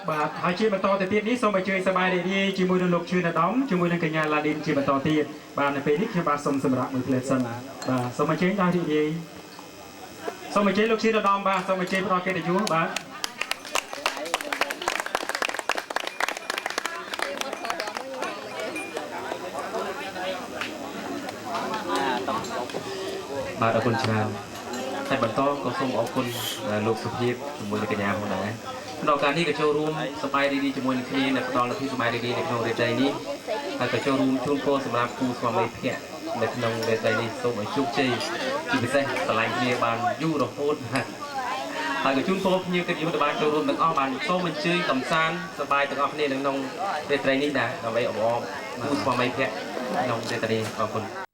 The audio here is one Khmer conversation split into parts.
បាទហើយជាបន្តទៅទៀតនេះសូមអញ្ជើញសប្បាយរីករាយជាមួយនឹងលោកឈឿនអាដាមជាមួយនឹងកញ្ញាឡាឌីនជាបន្តទៀតបាទនៅពេលនេះខ្ញុំបាទសូមសម្រាប់មួយផ្លែសិនបាទសូមអញ្ជើញដល់រីករាយសូមអញ្ជើញលោកឈឿនអាដាមបាទសូមអញ្ជើញផ្ដល់កិត្តិយសបាទបាទអរគុណច្រើនហើយបន្តក៏សូមអរគុណលោកសុភាពជាមួយនឹងកញ្ញាផងដែរក្នុងឱកាសនេះក៏ចូលរួមសប្បាយរីករាយជាមួយនឹងគ្នានៅផ្ដល់នូវភាពសប្បាយរីករាយនៅក្នុងរាត្រីនេះហើយក៏ចូលរួមជូនពរសម្រាប់គូស្វាមីភក្តិនៅក្នុងរាត្រីនេះសូមឲ្យជោគជ័យជាពិសេសឆ្លងគ្នាបានយូររហូតហើយក៏ជូនពរភ្ញៀវកិត្តិយសទៅបានចូលរួមទាំងអស់បានសូមអញ្ជើញកំសាន្តសប្បាយទាំងអស់គ្នានៅក្នុងរាត្រីនេះដែរដើម្បីអបអរគូស្វាមីភក្តិក្នុងរាត្រីនេះអរគុណ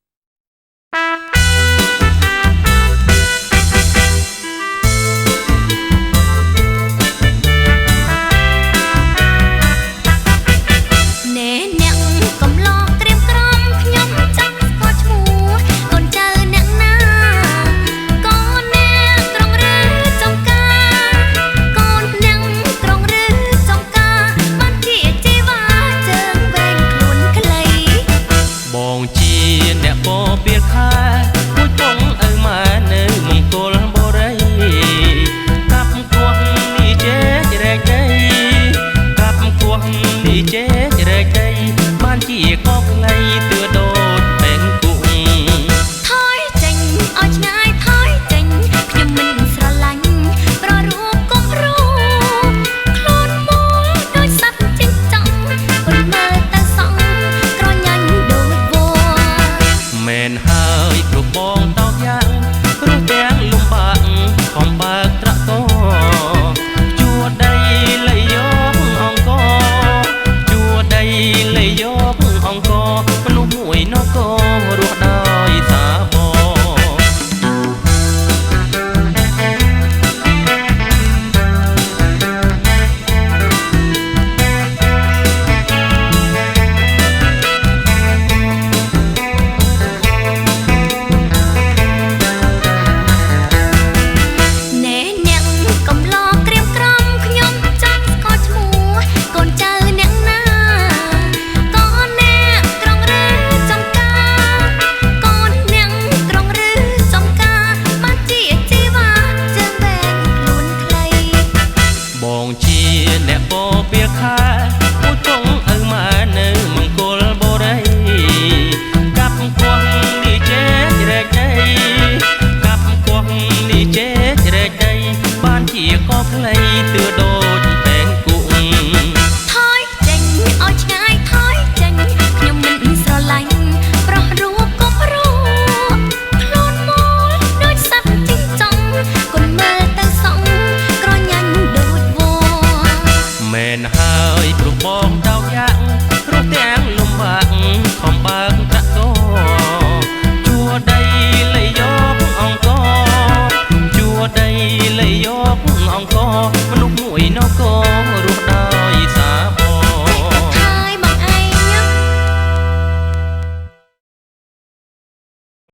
មនុស្សមួយនគររស់